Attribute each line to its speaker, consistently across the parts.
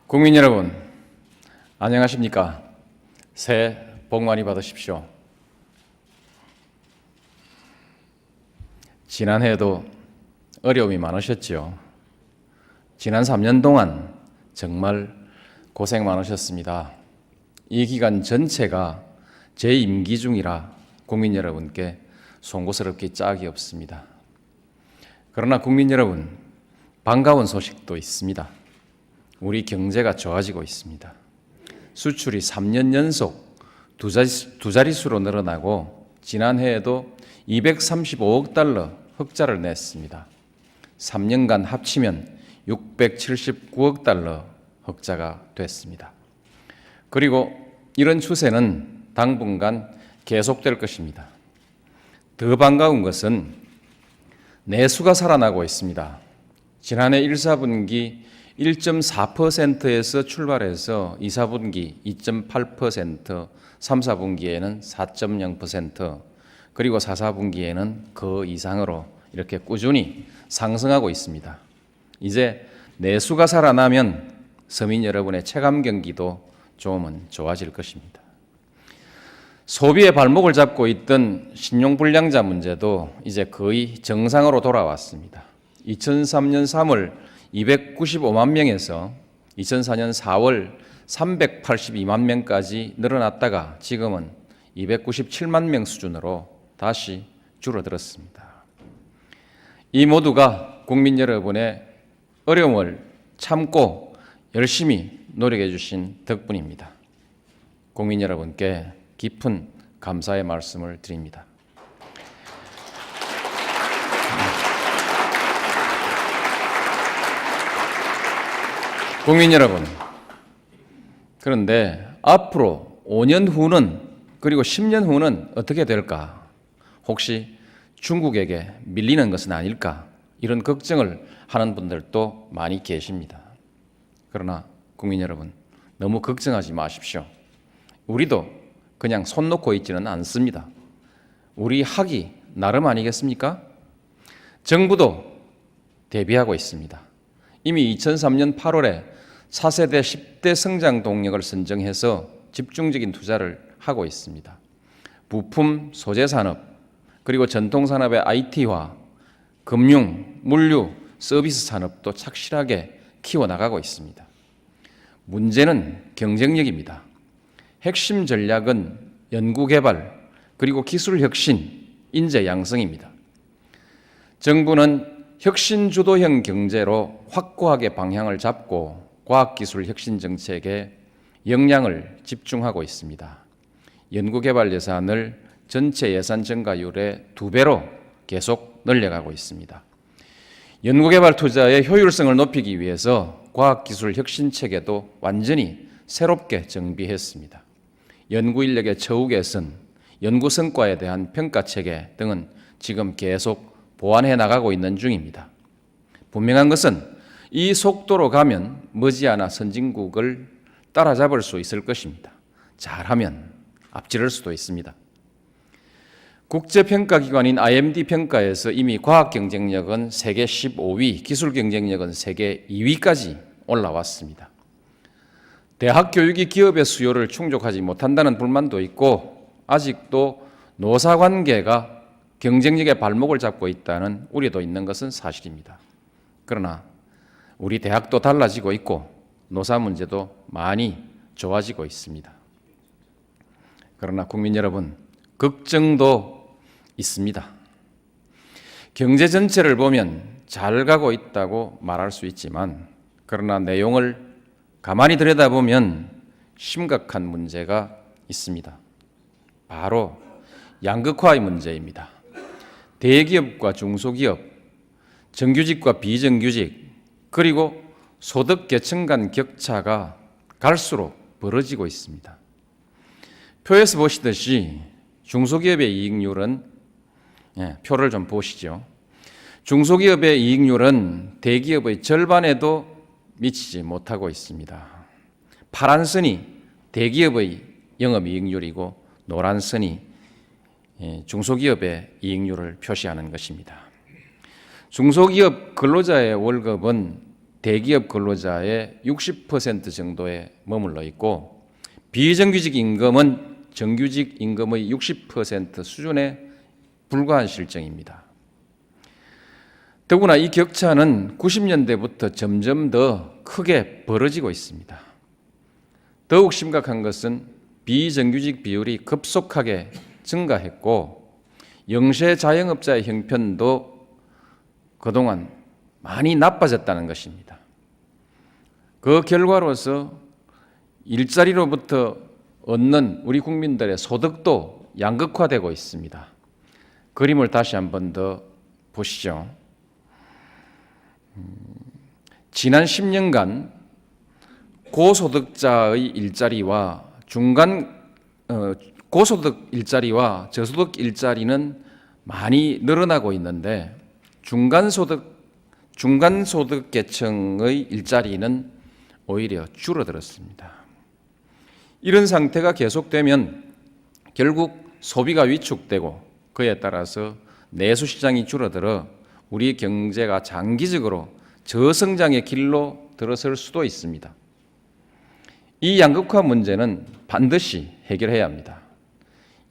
Speaker 1: 국민 여러분, 안녕하십니까? 새해 복 많이 받으십시오. 지난해에도 어려움이 많으셨지요. 지난 3년 동안 정말 고생 많으셨습니다. 이 기간 전체가 제 임기 중이라 국민 여러분께 송구스럽기 짝이 없습니다. 그러나 국민 여러분, 반가운 소식도 있습니다. 우리 경제가 좋아지고 있습니다. 수출이 3년 연속 두 자릿수로 늘어나고 지난해에도 235억 달러 흑자를 냈습니다. 3년간 합치면 679억 달러 흑자가 됐습니다. 그리고 이런 추세는 당분간 계속될 것입니다. 더 반가운 것은 내수가 살아나고 있습니다. 지난해 1, 4분기 1.4%에서 출발해서 2, 4분기 2.8%, 3, 4분기에는 4.0%, 그리고 4, 4분기에는 그 이상으로 이렇게 꾸준히 상승하고 있습니다. 이제 내수가 살아나면 서민 여러분의 체감 경기도 조금은 좋아질 것입니다. 소비의 발목을 잡고 있던 신용불량자 문제도 이제 거의 정상으로 돌아왔습니다. 2003년 3월 295만 명에서 2004년 4월 382만 명까지 늘어났다가 지금은 297만 명 수준으로 다시 줄어들었습니다. 이 모두가 국민 여러분의 어려움을 참고 열심히 노력해 주신 덕분입니다. 국민 여러분께 깊은 감사의 말씀을 드립니다. 국민 여러분, 그런데 앞으로 5년 후는 그리고 10년 후는 어떻게 될까? 혹시 중국에게 밀리는 것은 아닐까? 이런 걱정을 하는 분들도 많이 계십니다. 그러나 국민 여러분, 너무 걱정하지 마십시오. 우리도 그냥 손 놓고 있지는 않습니다. 우리 학이 나름 아니겠습니까? 정부도 대비하고 있습니다. 이미 2003년 8월에 4세대 10대 성장 동력을 선정해서 집중적인 투자를 하고 있습니다. 부품, 소재 산업, 그리고 전통 산업의 IT화, 금융, 물류, 서비스 산업도 착실하게 키워나가고 있습니다. 문제는 경쟁력입니다. 핵심 전략은 연구개발, 그리고 기술 혁신, 인재 양성입니다. 정부는 혁신 주도형 경제로 확고하게 방향을 잡고 과학기술 혁신 정책에 역량을 집중하고 있습니다. 연구개발 예산을 전체 예산 증가율의 2배로 계속 늘려가고 있습니다. 연구개발 투자의 효율성을 높이기 위해서 과학기술 혁신 체계도 완전히 새롭게 정비했습니다. 연구인력의 처우 개선, 연구 성과에 대한 평가 체계 등은 지금 계속 보완해 나가고 있는 중입니다. 분명한 것은 이 속도로 가면 머지않아 선진국을 따라잡을 수 있을 것입니다. 잘하면 앞지를 수도 있습니다. 국제평가기관인 IMD 평가에서 이미 과학 경쟁력은 세계 15위, 기술 경쟁력은 세계 2위까지 올라왔습니다. 대학 교육이 기업의 수요를 충족하지 못한다는 불만도 있고 아직도 노사관계가 경쟁력의 발목을 잡고 있다는 우려도 있는 것은 사실입니다. 그러나 우리 대학도 달라지고 있고 노사 문제도 많이 좋아지고 있습니다. 그러나 국민 여러분, 걱정도 있습니다. 경제 전체를 보면 잘 가고 있다고 말할 수 있지만 그러나 내용을 가만히 들여다보면 심각한 문제가 있습니다. 바로 양극화의 문제입니다. 대기업과 중소기업, 정규직과 비정규직, 그리고 소득 계층 간 격차가 갈수록 벌어지고 있습니다. 표에서 보시듯이 중소기업의 이익률은, 표를 좀 보시죠. 중소기업의 이익률은 대기업의 절반에도 미치지 못하고 있습니다. 파란 선이 대기업의 영업이익률이고 노란 선이 중소기업의 이익률을 표시하는 것입니다. 중소기업 근로자의 월급은 대기업 근로자의 60% 정도에 머물러 있고 비정규직 임금은 정규직 임금의 60% 수준에 불과한 실정입니다. 더구나 이 격차는 90년대부터 점점 더 크게 벌어지고 있습니다. 더욱 심각한 것은 비정규직 비율이 급속하게 증가했고 영세 자영업자의 형편도 그동안 많이 나빠졌다는 것입니다. 그 결과로서 일자리로부터 얻는 우리 국민들의 소득도 양극화되고 있습니다. 그림을 다시 한 번 더 보시죠. 지난 10년간 고소득자의 일자리와 고소득 일자리와 저소득 일자리는 많이 늘어나고 있는데 중간소득 계층의 일자리는 오히려 줄어들었습니다. 이런 상태가 계속되면 결국 소비가 위축되고 그에 따라서 내수 시장이 줄어들어 우리 경제가 장기적으로 저성장의 길로 들어설 수도 있습니다. 이 양극화 문제는 반드시 해결해야 합니다.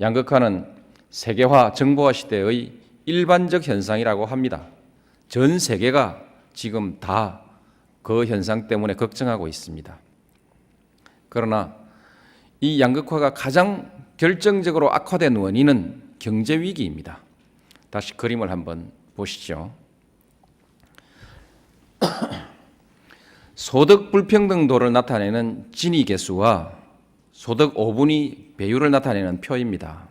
Speaker 1: 양극화는 세계화, 정보화 시대의 일반적 현상이라고 합니다. 전 세계가 지금 다 그 현상 때문에 걱정하고 있습니다. 그러나 이 양극화가 가장 결정적으로 악화된 원인은 경제 위기입니다. 다시 그림을 한번 보시죠. 소득 불평등도를 나타내는 지니 계수와 소득 5분위 배율을 나타내는 표입니다.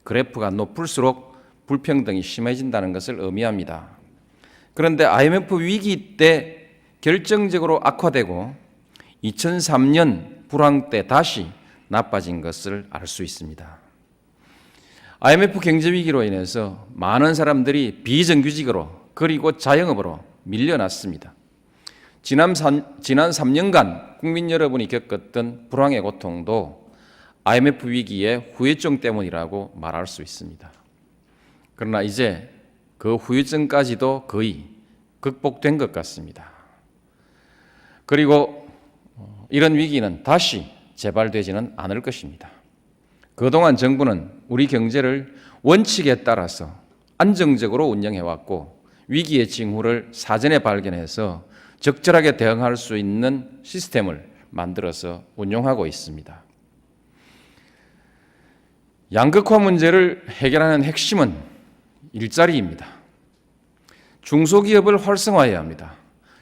Speaker 1: 그래프가 높을수록 불평등이 심해진다는 것을 의미합니다. 그런데 IMF 위기 때 결정적으로 악화되고 2003년 불황 때 다시 나빠진 것을 알 수 있습니다. IMF 경제 위기로 인해서 많은 사람들이 비정규직으로 그리고 자영업으로 밀려났습니다. 지난 3년간 국민 여러분이 겪었던 불황의 고통도 IMF 위기의 후유증 때문이라고 말할 수 있습니다. 그러나 이제 그 후유증까지도 거의 극복된 것 같습니다. 그리고 이런 위기는 다시 재발되지는 않을 것입니다. 그동안 정부는 우리 경제를 원칙에 따라서 안정적으로 운영해왔고 위기의 징후를 사전에 발견해서 적절하게 대응할 수 있는 시스템을 만들어서 운용하고 있습니다. 양극화 문제를 해결하는 핵심은 일자리입니다. 중소기업을 활성화해야 합니다.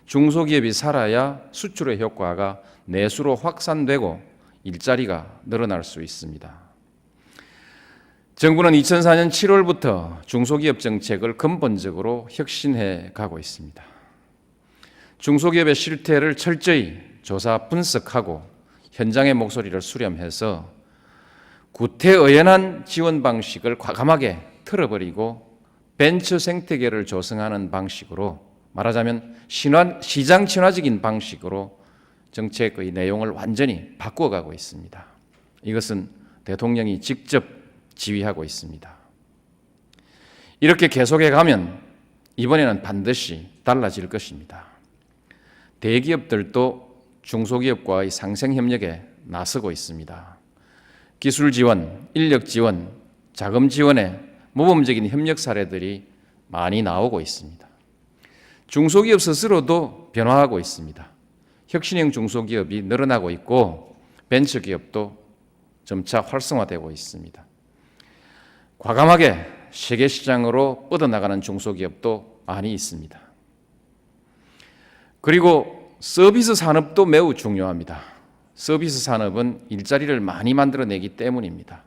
Speaker 1: 중소기업이 살아야 수출의 효과가 내수로 확산되고 일자리가 늘어날 수 있습니다. 정부는 2004년 7월부터 중소기업 정책을 근본적으로 혁신해 가고 있습니다. 중소기업의 실태를 철저히 조사 분석하고 현장의 목소리를 수렴해서 구태의연한 지원 방식을 과감하게 틀어버리고 벤처 생태계를 조성하는 방식으로 말하자면 시장 친화적인 방식으로 정책의 내용을 완전히 바꿔가고 있습니다. 이것은 대통령이 직접 지휘하고 있습니다. 이렇게 계속해 가면 이번에는 반드시 달라질 것입니다. 대기업들도 중소기업과의 상생협력에 나서고 있습니다. 기술 지원, 인력 지원, 자금 지원에 모범적인 협력 사례들이 많이 나오고 있습니다. 중소기업 스스로도 변화하고 있습니다. 혁신형 중소기업이 늘어나고 있고 벤처기업도 점차 활성화되고 있습니다. 과감하게 세계 시장으로 뻗어나가는 중소기업도 많이 있습니다. 그리고 서비스 산업도 매우 중요합니다. 서비스 산업은 일자리를 많이 만들어내기 때문입니다.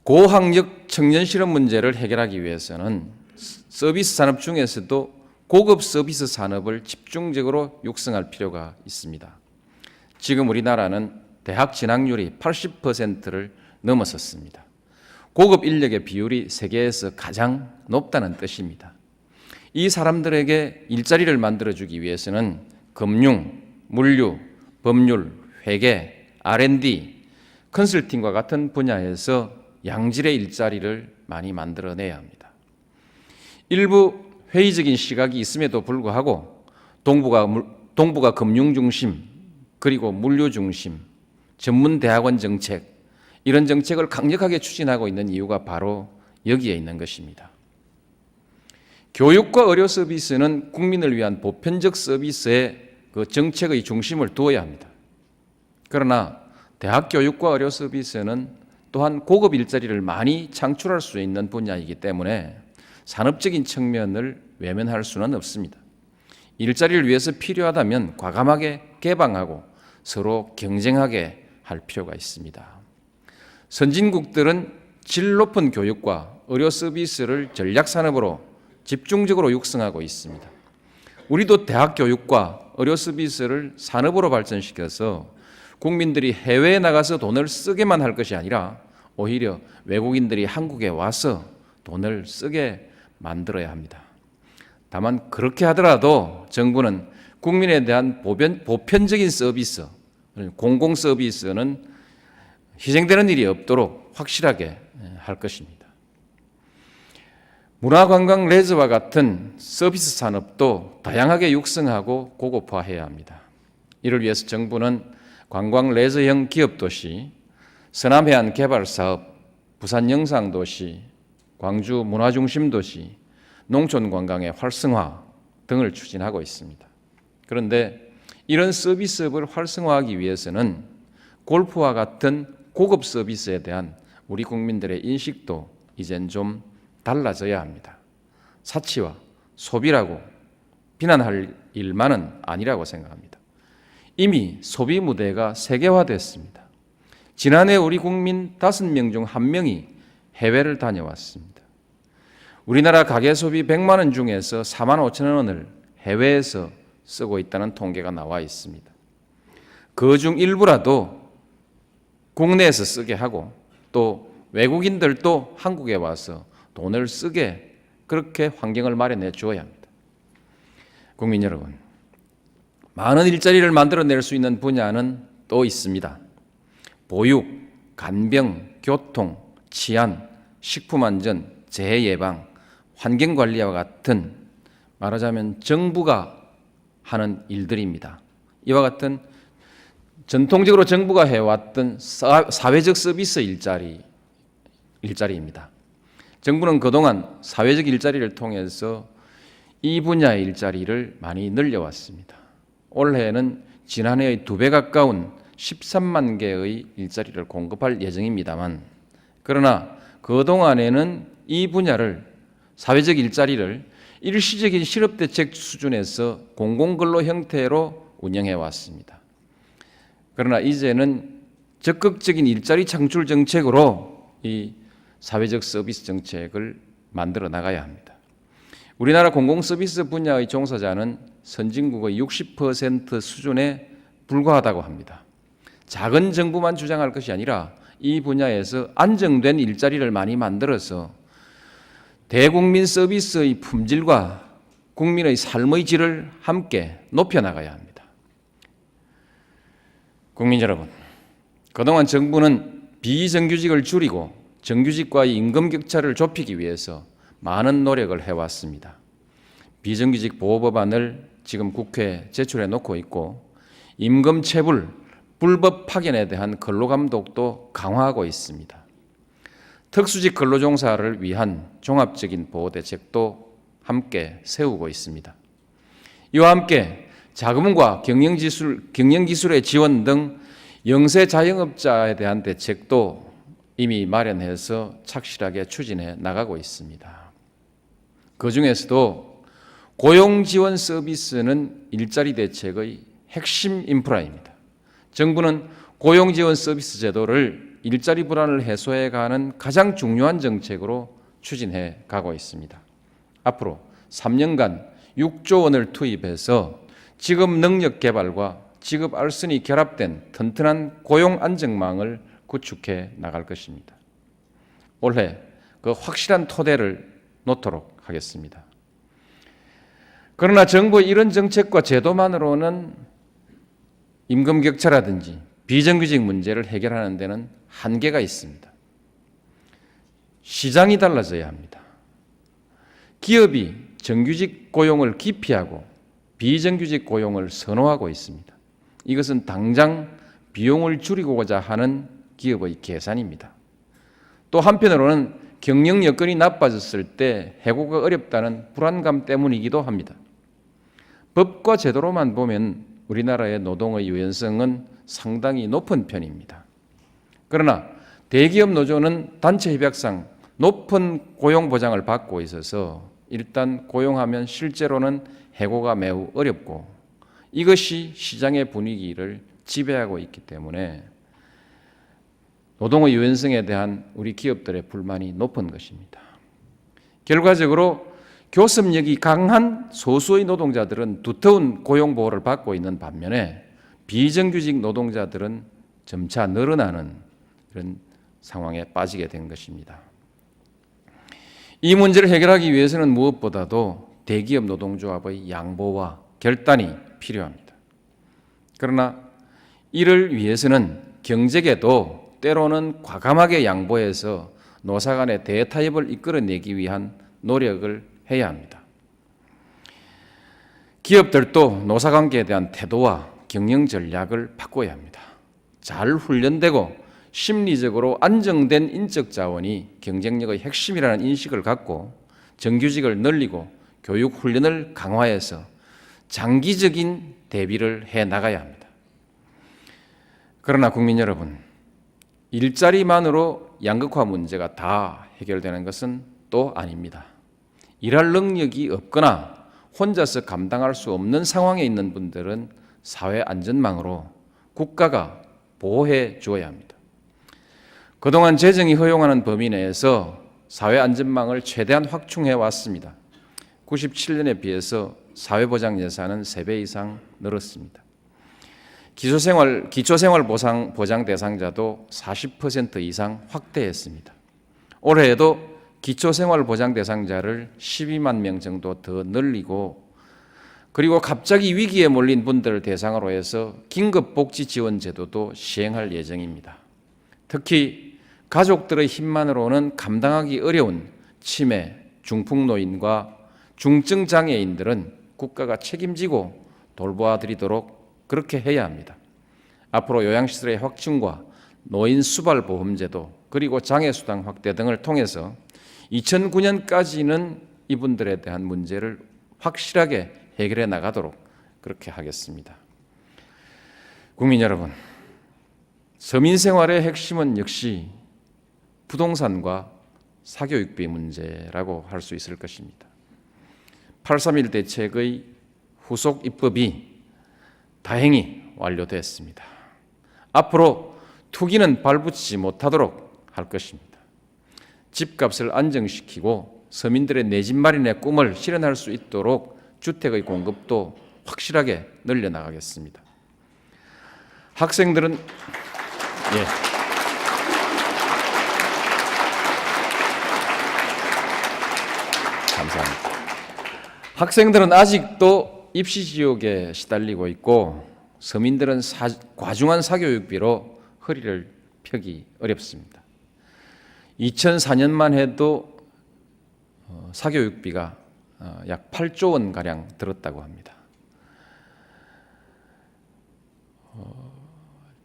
Speaker 1: 고학력 청년 실업 문제를 해결하기 위해서는 서비스 산업 중에서도 고급 서비스 산업을 집중적으로 육성할 필요가 있습니다. 지금 우리나라는 대학 진학률이 80%를 넘어섰습니다. 고급 인력의 비율이 세계에서 가장 높다는 뜻입니다. 이 사람들에게 일자리를 만들어주기 위해서는 금융, 물류, 법률, 회계, R&D, 컨설팅과 같은 분야에서 양질의 일자리를 많이 만들어내야 합니다. 일부 회의적인 시각이 있음에도 불구하고 동부가 금융 중심, 그리고 물류 중심, 전문 대학원 정책, 이런 정책을 강력하게 추진하고 있는 이유가 바로 여기에 있는 것입니다. 교육과 의료 서비스는 국민을 위한 보편적 서비스의 그 정책의 중심을 두어야 합니다. 그러나 대학 교육과 의료 서비스는 또한 고급 일자리를 많이 창출할 수 있는 분야이기 때문에 산업적인 측면을 외면할 수는 없습니다. 일자리를 위해서 필요하다면 과감하게 개방하고 서로 경쟁하게 할 필요가 있습니다. 선진국들은 질 높은 교육과 의료 서비스를 전략 산업으로 집중적으로 육성하고 있습니다. 우리도 대학 교육과 의료 서비스를 산업으로 발전시켜서 국민들이 해외에 나가서 돈을 쓰게만 할 것이 아니라 오히려 외국인들이 한국에 와서 돈을 쓰게 만들어야 합니다. 다만 그렇게 하더라도 정부는 국민에 대한 보편적인 서비스, 공공 서비스는 희생되는 일이 없도록 확실하게 할 것입니다. 문화관광 레저와 같은 서비스 산업도 다양하게 육성하고 고급화해야 합니다. 이를 위해서 정부는 관광 레저형 기업도시, 서남해안 개발사업, 부산 영상도시, 광주 문화중심도시, 농촌관광의 활성화 등을 추진하고 있습니다. 그런데 이런 서비스업을 활성화하기 위해서는 골프와 같은 고급 서비스에 대한 우리 국민들의 인식도 이젠 좀 달라져야 합니다. 사치와 소비라고 비난할 일만은 아니라고 생각합니다. 이미 소비 무대가 세계화됐습니다. 지난해 우리 국민 5명 중 1명이 해외를 다녀왔습니다. 우리나라 가계 소비 100만 원 중에서 4만 5천 원을 해외에서 쓰고 있다는 통계가 나와 있습니다. 그중 일부라도 국내에서 쓰게 하고 또 외국인들도 한국에 와서 돈을 쓰게 그렇게 환경을 마련해 주어야 합니다. 국민 여러분, 많은 일자리를 만들어낼 수 있는 분야는 또 있습니다. 보육, 간병, 교통, 치안, 식품안전, 재해예방, 환경관리와 같은 말하자면 정부가 하는 일들입니다. 이와 같은 전통적으로 정부가 해왔던 사회적 서비스 일자리입니다. 정부는 그동안 사회적 일자리를 통해서 이 분야의 일자리를 많이 늘려왔습니다. 올해는 지난해의 2배 가까운 13만 개의 일자리를 공급할 예정입니다만, 그러나 그동안에는 이 분야를, 사회적 일자리를 일시적인 실업대책 수준에서 공공근로 형태로 운영해 왔습니다. 그러나 이제는 적극적인 일자리 창출 정책으로 이 사회적 서비스 정책을 만들어 나가야 합니다. 우리나라 공공서비스 분야의 종사자는 선진국의 60% 수준에 불과하다고 합니다. 작은 정부만 주장할 것이 아니라 이 분야에서 안정된 일자리를 많이 만들어서 대국민 서비스의 품질과 국민의 삶의 질을 함께 높여나가야 합니다. 국민 여러분, 그동안 정부는 비정규직을 줄이고 정규직과의 임금 격차를 좁히기 위해서 많은 노력을 해왔습니다. 비정규직 보호법안을 지금 국회에 제출해 놓고 있고 임금 체불, 불법 파견에 대한 근로감독도 강화하고 있습니다. 특수직 근로종사를 위한 종합적인 보호대책도 함께 세우고 있습니다. 이와 함께 자금과 경영기술의 지원 등 영세 자영업자에 대한 대책도 이미 마련해서 착실하게 추진해 나가고 있습니다. 그중에서도 고용지원 서비스는 일자리 대책의 핵심 인프라입니다. 정부는 고용지원 서비스 제도를 일자리 불안을 해소해가는 가장 중요한 정책으로 추진해 가고 있습니다. 앞으로 3년간 6조 원을 투입해서 직업 능력 개발과 직업 알선이 결합된 튼튼한 고용 안정망을 구축해 나갈 것입니다. 올해 그 확실한 토대를 놓도록 하겠습니다. 그러나 정부의 이런 정책과 제도만으로는 임금 격차라든지 비정규직 문제를 해결하는 데는 한계가 있습니다. 시장이 달라져야 합니다. 기업이 정규직 고용을 기피하고 비정규직 고용을 선호하고 있습니다. 이것은 당장 비용을 줄이고자 하는 기업의 계산입니다. 또 한편으로는 경영 여건이 나빠졌을 때 해고가 어렵다는 불안감 때문이기도 합니다. 법과 제도로만 보면 우리나라의 노동의 유연성은 상당히 높은 편입니다. 그러나 대기업 노조는 단체 협약상 높은 고용 보장을 받고 있어서 일단 고용하면 실제로는 해고가 매우 어렵고 이것이 시장의 분위기를 지배하고 있기 때문에 노동의 유연성에 대한 우리 기업들의 불만이 높은 것입니다. 결과적으로 교섭력이 강한 소수의 노동자들은 두터운 고용보호를 받고 있는 반면에 비정규직 노동자들은 점차 늘어나는 그런 상황에 빠지게 된 것입니다. 이 문제를 해결하기 위해서는 무엇보다도 대기업 노동조합의 양보와 결단이 필요합니다. 그러나 이를 위해서는 경제계도 때로는 과감하게 양보해서 노사 간의 대타협을 이끌어내기 위한 노력을 해야 합니다. 기업들도 노사관계에 대한 태도와 경영 전략을 바꿔야 합니다. 잘 훈련되고 심리적으로 안정된 인적 자원이 경쟁력의 핵심이라는 인식을 갖고 정규직을 늘리고 교육 훈련을 강화해서 장기적인 대비를 해 나가야 합니다. 그러나 국민 여러분, 일자리만으로 양극화 문제가 다 해결되는 것은 또 아닙니다. 일할 능력이 없거나 혼자서 감당할 수 없는 상황에 있는 분들은 사회 안전망으로 국가가 보호해 주어야 합니다. 그동안 재정이 허용하는 범위 내에서 사회 안전망을 최대한 확충해 왔습니다. 97년에 비해서 사회보장 예산은 3배 이상 늘었습니다. 기초생활 보장 대상자도 40% 이상 확대했습니다. 올해에도 기초생활 보장 대상자를 12만 명 정도 더 늘리고 그리고 갑자기 위기에 몰린 분들을 대상으로 해서 긴급복지지원제도도 시행할 예정입니다. 특히 가족들의 힘만으로는 감당하기 어려운 치매, 중풍노인과 중증장애인들은 국가가 책임지고 돌보아드리도록 그렇게 해야 합니다. 앞으로 요양시설의 확충과 노인 수발보험제도 그리고 장애수당 확대 등을 통해서 2009년까지는 이분들에 대한 문제를 확실하게 해결해 나가도록 그렇게 하겠습니다. 국민 여러분, 서민 생활의 핵심은 역시 부동산과 사교육비 문제라고 할 수 있을 것입니다. 8.3.1 대책의 후속 입법이 다행히 완료됐습니다. 앞으로 투기는 발붙이지 못하도록 할 것입니다. 집값을 안정시키고 서민들의 내 집 마련의 꿈을 실현할 수 있도록 주택의 공급도 확실하게 늘려나가겠습니다. 학생들은 감사합니다. 학생들은 아직도 입시 지옥에 시달리고 있고 서민들은 과중한 사교육비로 허리를 펴기 어렵습니다. 2004년만 해도 사교육비가 약 8조 원 가량 들었다고 합니다.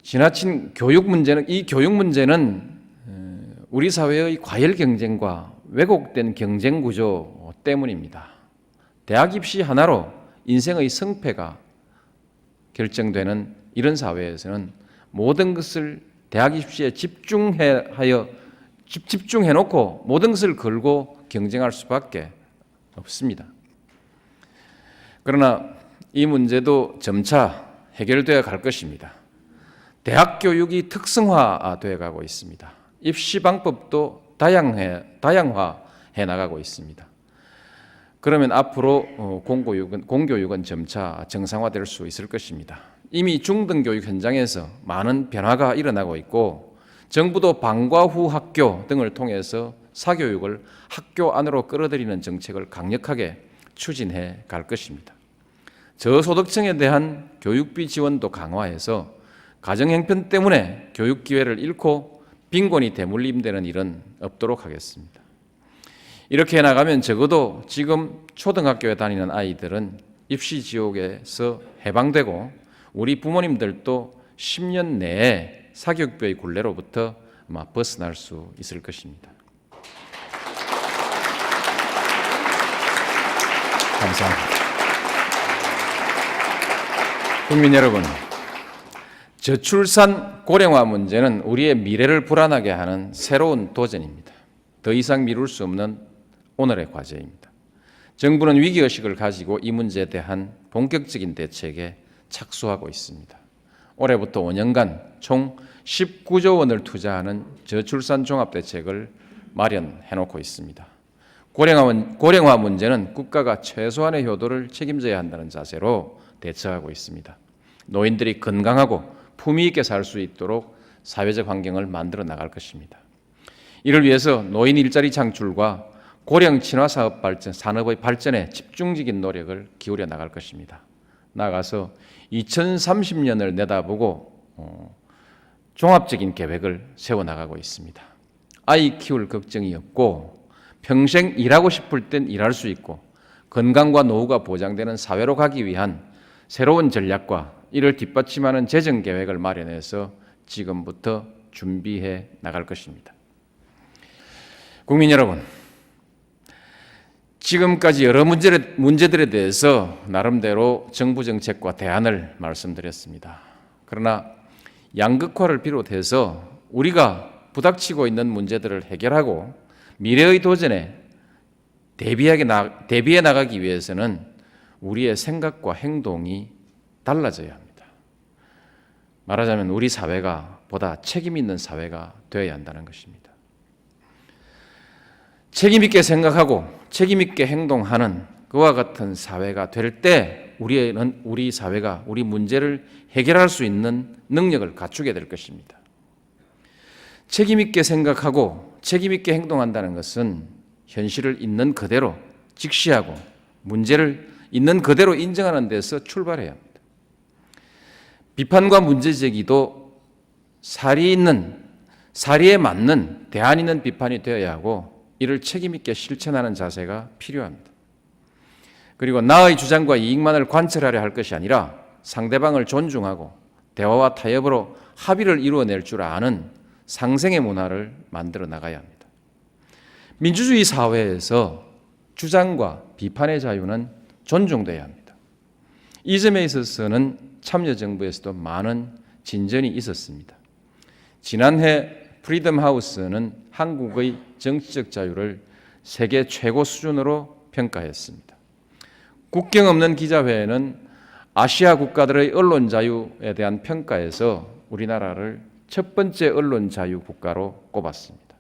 Speaker 1: 지나친 교육 문제는 우리 사회의 과열 경쟁과 왜곡된 경쟁 구조 때문입니다. 대학 입시 하나로 인생의 성패가 결정되는 이런 사회에서는 모든 것을 대학 입시에 집중해놓고 모든 것을 걸고 경쟁할 수밖에 없습니다. 그러나 이 문제도 점차 해결되어 갈 것입니다. 대학 교육이 특성화되어 가고 있습니다. 입시 방법도 다양화해 나가고 있습니다. 그러면 앞으로 공교육은 점차 정상화될 수 있을 것입니다. 이미 중등교육 현장에서 많은 변화가 일어나고 있고 정부도 방과 후 학교 등을 통해서 사교육을 학교 안으로 끌어들이는 정책을 강력하게 추진해 갈 것입니다. 저소득층에 대한 교육비 지원도 강화해서 가정형편 때문에 교육 기회를 잃고 빈곤이 대물림되는 일은 없도록 하겠습니다. 이렇게 나가면 적어도 지금 초등학교에 다니는 아이들은 입시 지옥에서 해방되고 우리 부모님들도 10년 내에 사교육부의 굴레로부터 아마 벗어날 수 있을 것입니다. 감사합니다. 국민 여러분, 저출산 고령화 문제는 우리의 미래를 불안하게 하는 새로운 도전입니다. 더 이상 미룰 수 없는 오늘의 과제입니다. 정부는 위기의식을 가지고 이 문제에 대한 본격적인 대책에 착수하고 있습니다. 올해부터 5년간 총 19조 원을 투자하는 저출산 종합대책을 마련해놓고 있습니다. 고령화 문제는 국가가 최소한의 효도를 책임져야 한다는 자세로 대처하고 있습니다. 노인들이 건강하고 품위 있게 살 수 있도록 사회적 환경을 만들어 나갈 것입니다. 이를 위해서 노인 일자리 창출과 고령 친화 사업 발전, 산업의 발전에 집중적인 노력을 기울여 나갈 것입니다. 나아가서 2030년을 내다보고 종합적인 계획을 세워나가고 있습니다. 아이 키울 걱정이 없고 평생 일하고 싶을 땐 일할 수 있고 건강과 노후가 보장되는 사회로 가기 위한 새로운 전략과 이를 뒷받침하는 재정 계획을 마련해서 지금부터 준비해 나갈 것입니다. 국민 여러분, 지금까지 여러 문제들에 대해서 나름대로 정부 정책과 대안을 말씀드렸습니다. 그러나 양극화를 비롯해서 우리가 부닥치고 있는 문제들을 해결하고 미래의 도전에 대비해 나가기 위해서는 우리의 생각과 행동이 달라져야 합니다. 말하자면 우리 사회가 보다 책임 있는 사회가 되어야 한다는 것입니다. 책임 있게 생각하고 책임 있게 행동하는 그와 같은 사회가 될 때 우리 사회가 우리 문제를 해결할 수 있는 능력을 갖추게 될 것입니다. 책임 있게 생각하고 책임 있게 행동한다는 것은 현실을 있는 그대로 직시하고 문제를 있는 그대로 인정하는 데서 출발해야 합니다. 비판과 문제 제기도 사리에 맞는 대안 있는 비판이 되어야 하고 이를 책임 있게 실천하는 자세가 필요합니다. 그리고 나의 주장과 이익만을 관철하려 할 것이 아니라 상대방을 존중하고 대화와 타협으로 합의를 이루어낼 줄 아는 상생의 문화를 만들어 나가야 합니다. 민주주의 사회에서 주장과 비판의 자유는 존중돼야 합니다. 이 점에 있어서는 참여정부에서도 많은 진전이 있었습니다. 지난해 프리덤 하우스는 한국의 정치적 자유를 세계 최고 수준으로 평가했습니다. 국경 없는 기자회는 아시아 국가들의 언론 자유에 대한 평가에서 우리나라를 첫 번째 언론 자유 국가로 꼽았습니다.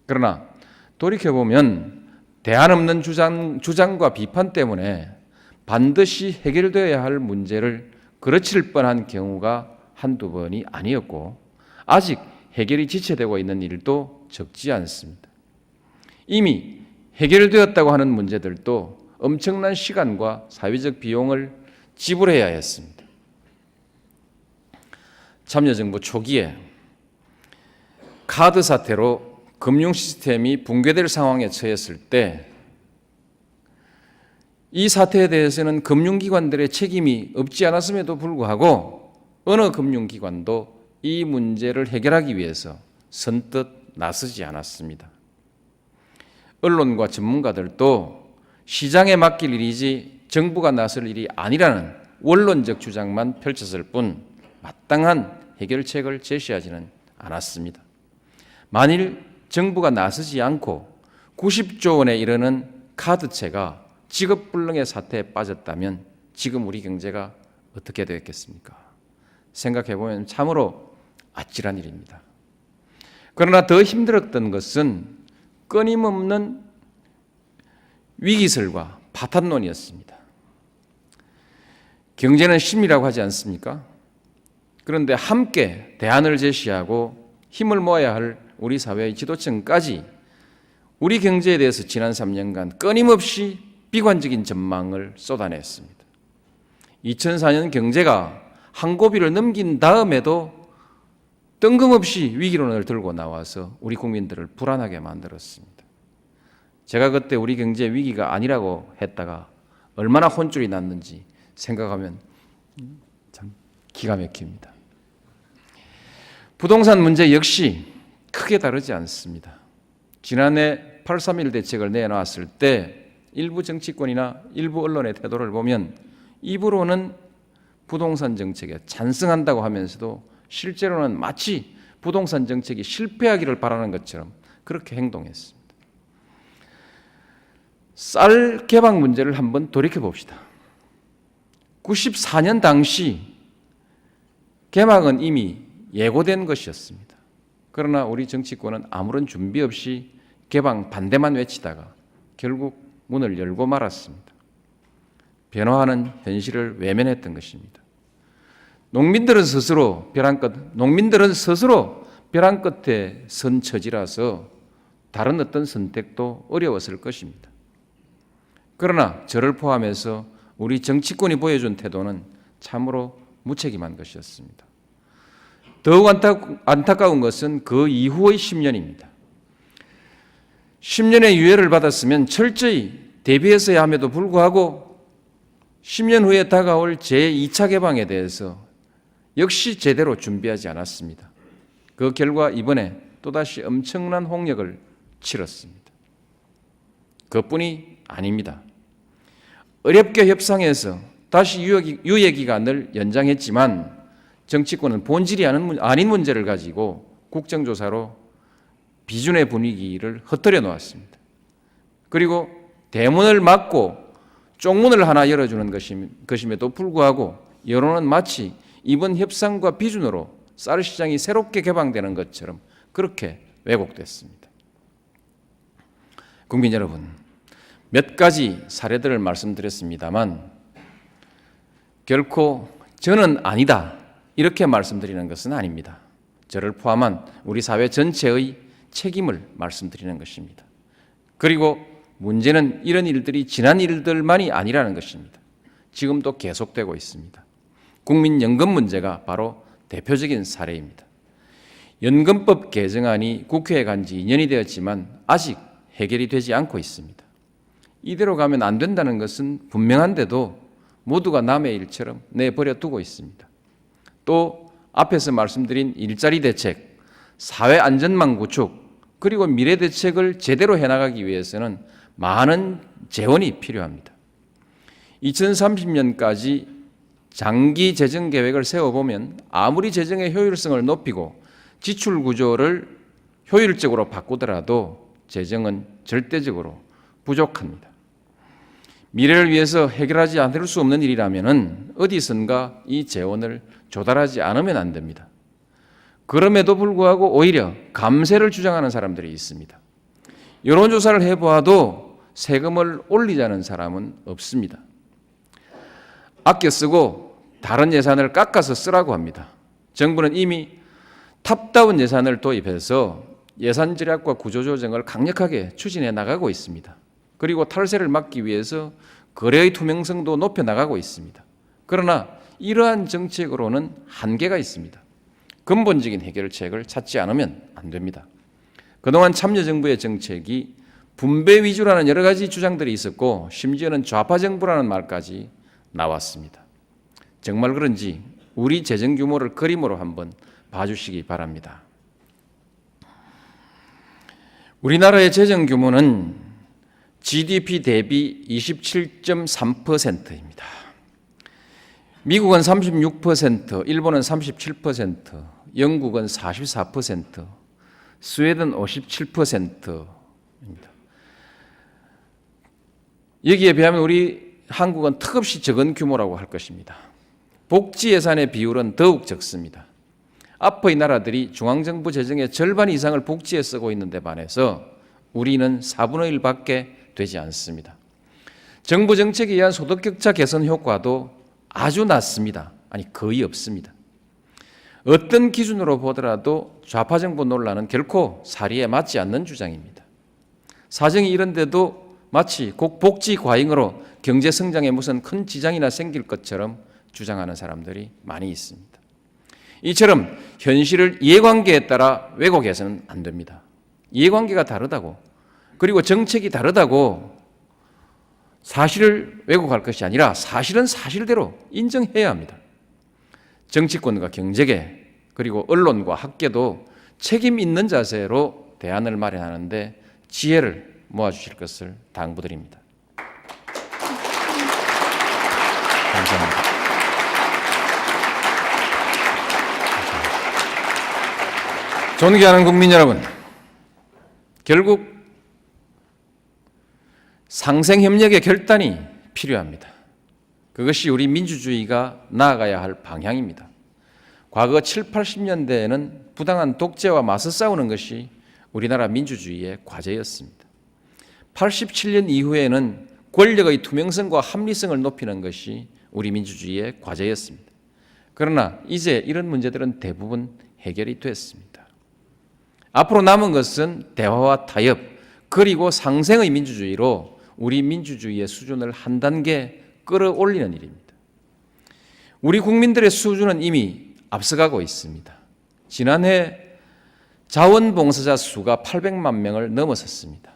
Speaker 1: 그러나 돌이켜보면 대안 없는 주장과 비판 때문에 반드시 해결되어야 할 문제를 그르칠 뻔한 경우가 한두 번이 아니었고 아직 해결이 지체되고 있는 일도 적지 않습니다. 이미 해결되었다고 하는 문제들도 엄청난 시간과 사회적 비용을 지불해야 했습니다. 참여정부 초기에 카드 사태로 금융 시스템이 붕괴될 상황에 처했을 때 이 사태에 대해서는 금융기관들의 책임이 없지 않았음에도 불구하고 어느 금융기관도 이 문제를 해결하기 위해서 선뜻 나서지 않았습니다. 언론과 전문가들도 시장에 맡길 일이지 정부가 나설 일이 아니라는 원론적 주장만 펼쳤을 뿐 마땅한 해결책을 제시하지는 않았습니다. 만일 정부가 나서지 않고 90조 원에 이르는 카드채가 직업불능의 사태에 빠졌다면 지금 우리 경제가 어떻게 되었겠습니까? 생각해보면 참으로 아찔한 일입니다. 그러나 더 힘들었던 것은 끊임없는 위기설과 파탄론이었습니다. 경제는 심리라고 하지 않습니까? 그런데 함께 대안을 제시하고 힘을 모아야 할 우리 사회의 지도층까지 우리 경제에 대해서 지난 3년간 끊임없이 비관적인 전망을 쏟아냈습니다. 2004년 경제가 한 고비를 넘긴 다음에도 뜬금없이 위기론을 들고 나와서 우리 국민들을 불안하게 만들었습니다. 제가 그때 우리 경제 위기가 아니라고 했다가 얼마나 혼쭐이 났는지 생각하면 참 기가 막힙니다. 부동산 문제 역시 크게 다르지 않습니다. 지난해 8.3.1 대책을 내놨을 때 일부 정치권이나 일부 언론의 태도를 보면 입으로는 부동산 정책에 찬성한다고 하면서도 실제로는 마치 부동산 정책이 실패하기를 바라는 것처럼 그렇게 행동했습니다. 쌀 개방 문제를 한번 돌이켜 봅시다. 94년 당시 개방은 이미 예고된 것이었습니다. 그러나 우리 정치권은 아무런 준비 없이 개방 반대만 외치다가 결국 문을 열고 말았습니다. 변화하는 현실을 외면했던 것입니다. 농민들은 스스로 벼랑 끝에 선 처지라서 다른 어떤 선택도 어려웠을 것입니다. 그러나 저를 포함해서 우리 정치권이 보여준 태도는 참으로 무책임한 것이었습니다. 더욱 안타까운 것은 그 이후의 10년입니다. 10년의 유예를 받았으면 철저히 대비했어야 함에도 불구하고 10년 후에 다가올 제2차 개방에 대해서 역시 제대로 준비하지 않았습니다. 그 결과 이번에 또다시 엄청난 홍역을 치렀습니다. 그뿐이 아닙니다. 어렵게 협상해서 다시 유예 기간을 연장했지만 정치권은 본질이 아닌 문제를 가지고 국정조사로 비준의 분위기를 흩뜨려 놓았습니다. 그리고 대문을 막고 쪽문을 하나 열어주는 것임에도 불구하고 여론은 마치 이번 협상과 비준으로 쌀 시장이 새롭게 개방되는 것처럼 그렇게 왜곡됐습니다. 국민 여러분, 몇 가지 사례들을 말씀드렸습니다만 결코 저는 아니다 이렇게 말씀드리는 것은 아닙니다. 저를 포함한 우리 사회 전체의 책임을 말씀드리는 것입니다. 그리고 문제는 이런 일들이 지난 일들만이 아니라는 것입니다. 지금도 계속되고 있습니다. 국민연금 문제가 바로 대표적인 사례입니다. 연금법 개정안이 국회에 간 지 2년이 되었지만 아직 해결이 되지 않고 있습니다. 이대로 가면 안 된다는 것은 분명한데도 모두가 남의 일처럼 내버려 두고 있습니다. 또 앞에서 말씀드린 일자리 대책, 사회 안전망 구축, 그리고 미래 대책을 제대로 해나가기 위해서는 많은 재원이 필요합니다. 2030년까지 장기 재정 계획을 세워보면 아무리 재정의 효율성을 높이고 지출 구조를 효율적으로 바꾸더라도 재정은 절대적으로 부족합니다. 미래를 위해서 해결하지 않을 수 없는 일이라면 어디선가 이 재원을 조달하지 않으면 안 됩니다. 그럼에도 불구하고 오히려 감세를 주장하는 사람들이 있습니다. 여론조사를 해보아도 세금을 올리자는 사람은 없습니다. 아껴 쓰고 다른 예산을 깎아서 쓰라고 합니다. 정부는 이미 탑다운 예산을 도입해서 예산 절약과 구조조정을 강력하게 추진해 나가고 있습니다. 그리고 탈세를 막기 위해서 거래의 투명성도 높여 나가고 있습니다. 그러나 이러한 정책으로는 한계가 있습니다. 근본적인 해결책을 찾지 않으면 안 됩니다. 그동안 참여정부의 정책이 분배 위주라는 여러 가지 주장들이 있었고 심지어는 좌파 정부라는 말까지 나왔습니다. 정말 그런지 우리 재정 규모를 그림으로 한번 봐주시기 바랍니다. 우리나라의 재정 규모는 GDP 대비 27.3%입니다. 미국은 36%, 일본은 37%, 영국은 44%, 스웨덴 57%입니다. 여기에 비하면 우리 한국은 턱없이 적은 규모라고 할 것입니다. 복지 예산의 비율은 더욱 적습니다. 앞의 나라들이 중앙정부 재정의 절반 이상을 복지에 쓰고 있는데 반해서 우리는 4분의 1밖에 되지 않습니다. 정부 정책에 의한 소득격차 개선 효과도 아주 낮습니다. 아니 거의 없습니다. 어떤 기준으로 보더라도 좌파 정부 논란은 결코 사리에 맞지 않는 주장입니다. 사정이 이런데도 마치 복지 과잉으로 경제 성장에 무슨 큰 지장이나 생길 것처럼 주장하는 사람들이 많이 있습니다. 이처럼 현실을 이해관계에 따라 왜곡해서는 안 됩니다. 이해관계가 다르다고 그리고 정책이 다르다고 사실을 왜곡할 것이 아니라 사실은 사실대로 인정해야 합니다. 정치권과 경제계 그리고 언론과 학계도 책임 있는 자세로 대안을 마련하는데 지혜를 모아주실 것을 당부드립니다. 감사합니다. 존경하는 국민 여러분, 결국 상생협력의 결단이 필요합니다. 그것이 우리 민주주의가 나아가야 할 방향입니다. 과거 7, 80년대에는 부당한 독재와 맞서 싸우는 것이 우리나라 민주주의의 과제였습니다. 87년 이후에는 권력의 투명성과 합리성을 높이는 것이 우리 민주주의의 과제였습니다. 그러나 이제 이런 문제들은 대부분 해결이 됐습니다. 앞으로 남은 것은 대화와 타협 그리고 상생의 민주주의로 우리 민주주의의 수준을 한 단계 끌어올리는 일입니다. 우리 국민들의 수준은 이미 앞서가고 있습니다. 지난해 자원봉사자 수가 800만 명을 넘어섰습니다.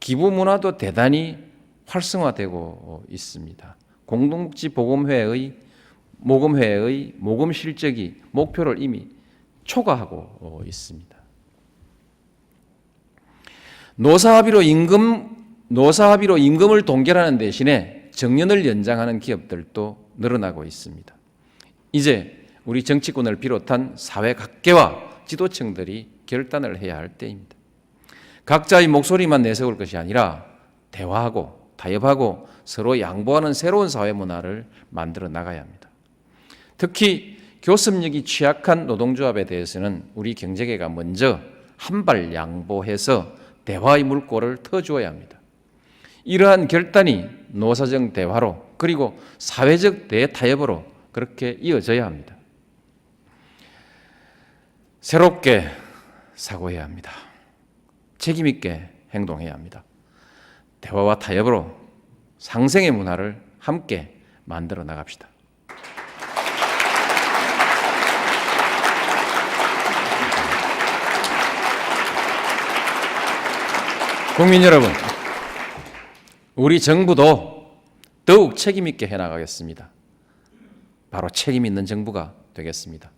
Speaker 1: 기부 문화도 대단히 활성화되고 있습니다. 공동복지보험회의 모금 실적이 목표를 이미 초과하고 있습니다. 노사합의로 임금을 동결하는 대신에 정년을 연장하는 기업들도 늘어나고 있습니다. 이제 우리 정치권을 비롯한 사회 각계와 지도층들이 결단을 해야 할 때입니다. 각자의 목소리만 내세울 것이 아니라 대화하고 타협하고 서로 양보하는 새로운 사회 문화를 만들어 나가야 합니다. 특히 교섭력이 취약한 노동조합에 대해서는 우리 경제계가 먼저 한 발 양보해서 대화의 물꼬를 터주어야 합니다. 이러한 결단이 노사정 대화로 그리고 사회적 대타협으로 그렇게 이어져야 합니다. 새롭게 사고해야 합니다. 책임 있게 행동해야 합니다. 대화와 타협으로 상생의 문화를 함께 만들어 나갑시다. 국민 여러분, 우리 정부도 더욱 책임 있게 해나가겠습니다. 바로 책임 있는 정부가 되겠습니다.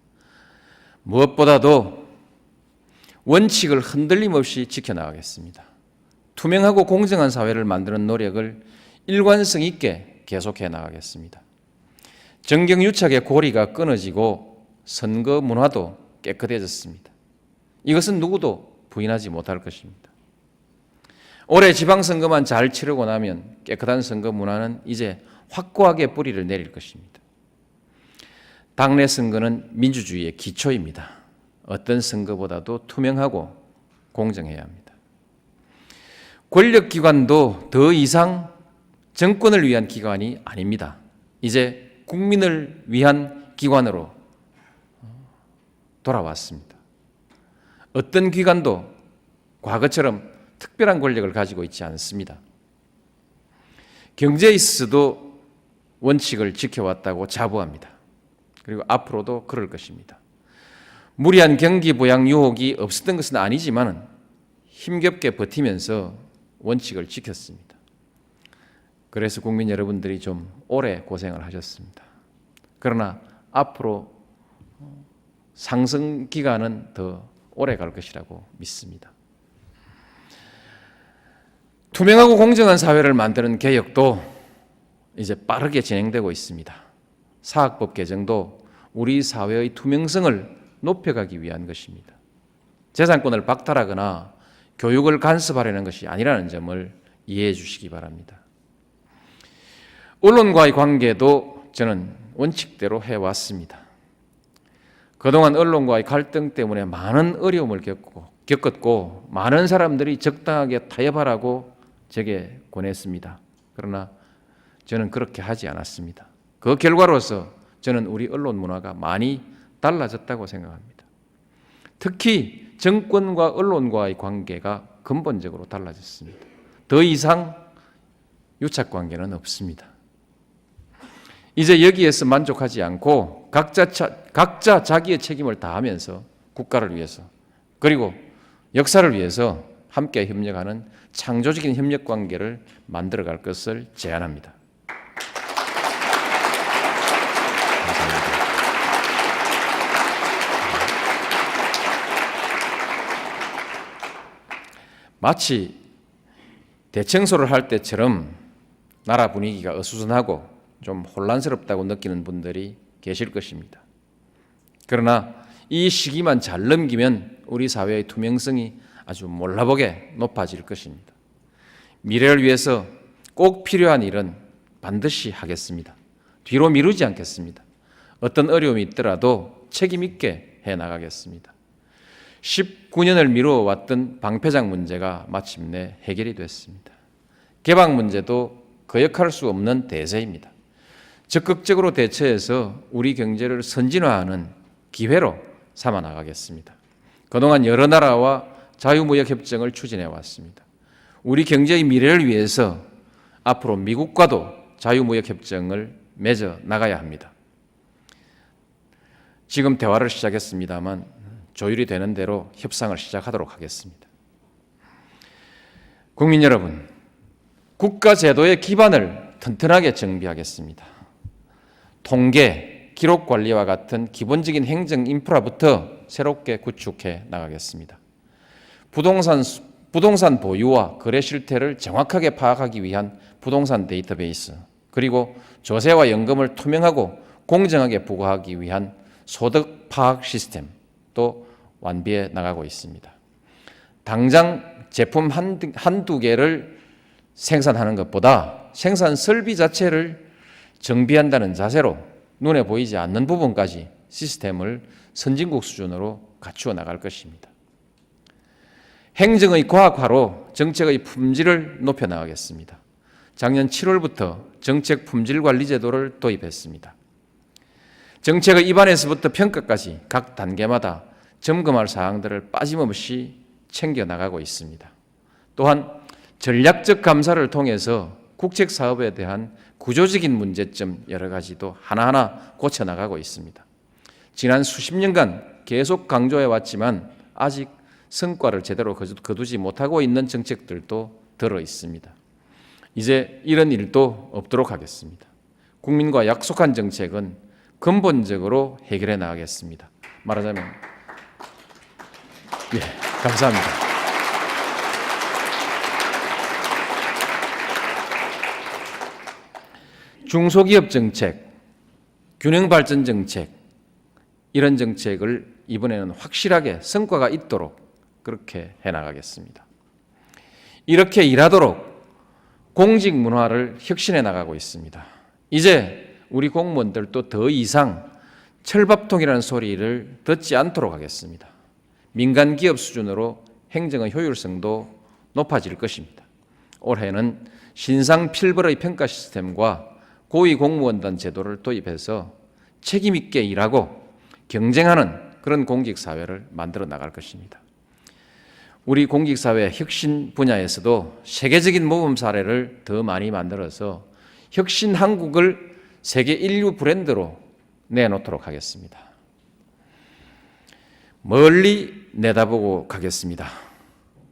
Speaker 1: 무엇보다도 원칙을 흔들림 없이 지켜나가겠습니다. 투명하고 공정한 사회를 만드는 노력을 일관성 있게 계속해 나가겠습니다. 정경유착의 고리가 끊어지고 선거 문화도 깨끗해졌습니다. 이것은 누구도 부인하지 못할 것입니다. 올해 지방선거만 잘 치르고 나면 깨끗한 선거 문화는 이제 확고하게 뿌리를 내릴 것입니다. 당내 선거는 민주주의의 기초입니다. 어떤 선거보다도 투명하고 공정해야 합니다. 권력기관도 더 이상 정권을 위한 기관이 아닙니다. 이제 국민을 위한 기관으로 돌아왔습니다. 어떤 기관도 과거처럼 특별한 권력을 가지고 있지 않습니다. 경제에 있어서도 원칙을 지켜왔다고 자부합니다. 그리고 앞으로도 그럴 것입니다. 무리한 경기 부양 유혹이 없었던 것은 아니지만 힘겹게 버티면서 원칙을 지켰습니다. 그래서 국민 여러분들이 좀 오래 고생을 하셨습니다. 그러나 앞으로 상승 기간은 더 오래 갈 것이라고 믿습니다. 투명하고 공정한 사회를 만드는 개혁도 이제 빠르게 진행되고 있습니다. 사학법 개정도 우리 사회의 투명성을 높여가기 위한 것입니다. 재산권을 박탈하거나 교육을 간섭하려는 것이 아니라는 점을 이해해 주시기 바랍니다. 언론과의 관계도 저는 원칙대로 해왔습니다. 그동안 언론과의 갈등 때문에 많은 어려움을 겪었고 많은 사람들이 적당하게 타협하라고 제게 권했습니다. 그러나 저는 그렇게 하지 않았습니다. 그 결과로서 저는 우리 언론 문화가 많이 달라졌다고 생각합니다. 특히 정권과 언론과의 관계가 근본적으로 달라졌습니다. 더 이상 유착관계는 없습니다. 이제 여기에서 만족하지 않고 각자 자기의 책임을 다하면서 국가를 위해서 그리고 역사를 위해서 함께 협력하는 창조적인 협력 관계를 만들어갈 것을 제안합니다. 감사합니다. 마치 대청소를 할 때처럼 나라 분위기가 어수선하고 좀 혼란스럽다고 느끼는 분들이 계실 것입니다. 그러나 이 시기만 잘 넘기면 우리 사회의 투명성이 아주 몰라보게 높아질 것입니다. 미래를 위해서 꼭 필요한 일은 반드시 하겠습니다. 뒤로 미루지 않겠습니다. 어떤 어려움이 있더라도 책임 있게 해나가겠습니다. 19년을 미루어왔던 방패장 문제가 마침내 해결이 됐습니다. 개방 문제도 거역할 수 없는 대세입니다. 적극적으로 대처해서 우리 경제를 선진화하는 기회로 삼아 나가겠습니다. 그동안 여러 나라와 자유무역협정을 추진해 왔습니다. 우리 경제의 미래를 위해서 앞으로 미국과도 자유무역협정을 맺어 나가야 합니다. 지금 대화를 시작했습니다만 조율이 되는 대로 협상을 시작하도록 하겠습니다. 국민 여러분, 국가 제도의 기반을 튼튼하게 정비하겠습니다. 통계, 기록 관리와 같은 기본적인 행정 인프라부터 새롭게 구축해 나가겠습니다. 부동산 보유와 거래 실태를 정확하게 파악하기 위한 부동산 데이터베이스, 그리고 조세와 연금을 투명하고 공정하게 부과하기 위한 소득 파악 시스템 또 완비해 나가고 있습니다. 당장 제품 한두 개를 생산하는 것보다 생산 설비 자체를 정비한다는 자세로 눈에 보이지 않는 부분까지 시스템을 선진국 수준으로 갖추어 나갈 것입니다. 행정의 과학화로 정책의 품질을 높여 나가겠습니다. 작년 7월부터 정책 품질 관리 제도를 도입했습니다. 정책의 입안에서부터 평가까지 각 단계마다 점검할 사항들을 빠짐없이 챙겨 나가고 있습니다. 또한 전략적 감사를 통해서 국책 사업에 대한 구조적인 문제점 여러 가지도 하나하나 고쳐 나가고 있습니다. 지난 수십 년간 계속 강조해 왔지만 아직 성과를 제대로 거두지 못하고 있는 정책들도 들어 있습니다. 이제 이런 일도 없도록 하겠습니다. 국민과 약속한 정책은 근본적으로 해결해 나가겠습니다. 말하자면 감사합니다. 중소기업 정책, 균형발전 정책, 이런 정책을 이번에는 확실하게 성과가 있도록 그렇게 해나가겠습니다. 이렇게 일하도록 공직 문화를 혁신해 나가고 있습니다. 이제 우리 공무원들도 더 이상 철밥통이라는 소리를 듣지 않도록 하겠습니다. 민간 기업 수준으로 행정의 효율성도 높아질 것입니다. 올해는 신상 필벌의 평가 시스템과 고위 공무원단 제도를 도입해서 책임 있게 일하고 경쟁하는 그런 공직사회를 만들어 나갈 것입니다. 우리 공직사회 혁신 분야에서도 세계적인 모범 사례를 더 많이 만들어서 혁신 한국을 세계 인류 브랜드로 내놓도록 하겠습니다. 멀리 내다보고 가겠습니다.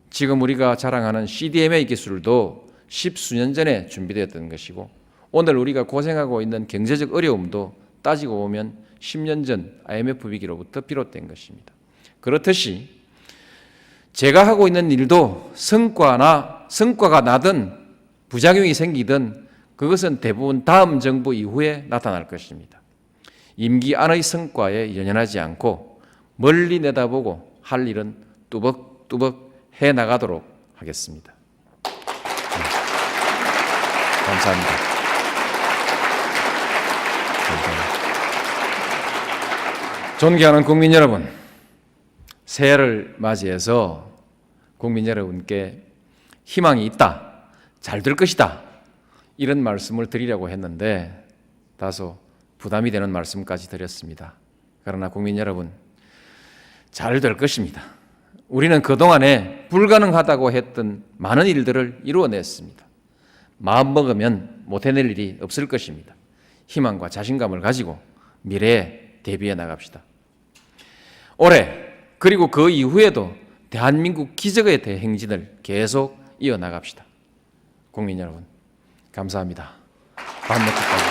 Speaker 1: 지금 우리가 자랑하는 CDMA 기술도 십수년 전에 준비되었던 것이고 오늘 우리가 고생하고 있는 경제적 어려움도 따지고 보면 10년 전 IMF 위기로부터 비롯된 것입니다. 그렇듯이 제가 하고 있는 일도 성과가 나든 부작용이 생기든 그것은 대부분 다음 정부 이후에 나타날 것입니다. 임기 안의 성과에 연연하지 않고 멀리 내다보고 할 일은 뚜벅뚜벅 해나가도록 하겠습니다. 감사합니다. 존경하는 국민 여러분, 새해를 맞이해서 국민 여러분께 희망이 있다, 잘 될 것이다 이런 말씀을 드리려고 했는데 다소 부담이 되는 말씀까지 드렸습니다. 그러나 국민 여러분, 잘 될 것입니다. 우리는 그동안에 불가능하다고 했던 많은 일들을 이루어냈습니다. 마음 먹으면 못 해낼 일이 없을 것입니다. 희망과 자신감을 가지고 미래에 대비해 나갑시다. 올해 그리고 그 이후에도 대한민국 기적의 대행진을 계속 이어나갑시다. 국민 여러분, 감사합니다. 밥 먹기까지.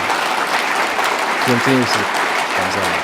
Speaker 1: 경청해 주셔서 감사합니다.